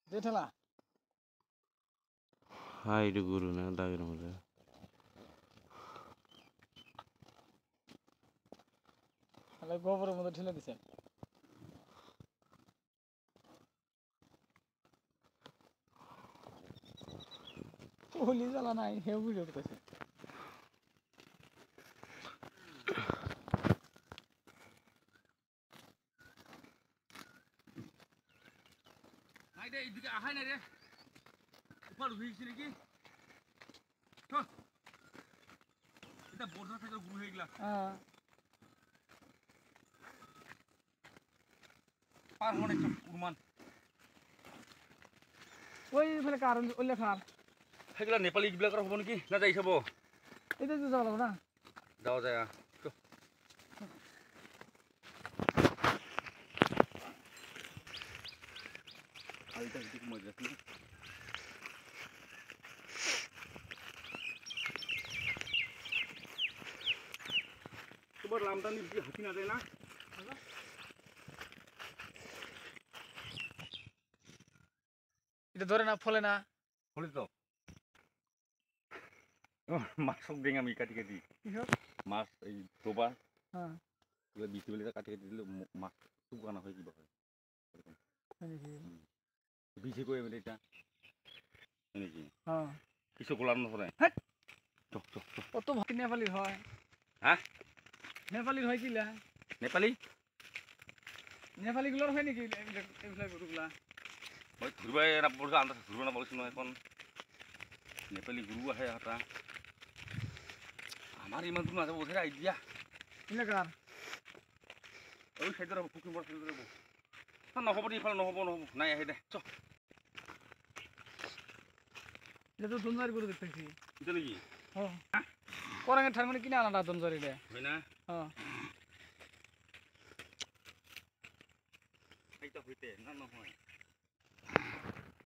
জেঠেলা হাই রে গরু না দাগের মধ্যে তাহলে গোবরের মধ্যে ঠেলে দিছে পুলি জ্বালা নাই হেউ বুঝে উঠতেছে এইদিকে আহাই না রে উপর হয়েছে নাকি এটা বর্ষা থেকে গুরু হয়ে গেলা পার অনেক উড়মান ওই ফেলে কারণ ওই লেখার সেগুলা নেপালি গিবিলাকৰ হ'ব নেকি না যাই চাব এটা তো যাওয়া লাগবে না যাওয়া যায় তোমার লামটা নিয়ে হাতি না যায় না এটা ধরে না ফলে না বলি তো মাছক দিং আমি কাটি কাটি মাছ এই ডোবা বিচি বেলি কাটি কাটি দিলে মাছ শুকানো হয় কিবা হয় বিচি করে মেলে এটা নাকি কিছু গোলার নপরে কত ভাতি নেপালির হয় হ্যাঁ নেপালির হয় কিলা নেপালি নেপালিগুলোর হয় নাকি এগুলা গরুগুলা ওই ঘুরবাই না বলছে আন্দাজ ঘুরবে না বলছি না এখন নেপালি গুরু আহে হাতা আমার ইমান দূর নাযাব ওঠে আইডিয়া ইলাকার ওই সাইডৰ পুখুৰী বৰ সাইডৰ নহ'ব দে ইফালে নহ'ব নাই আহে দে চ এটা তো দনজারি গরু দেখতেছি এটা নাকি কোরাঙের ঠার মানে কিনে আনাটা দনজারি রে হয় না এইটা হইতে না নহয়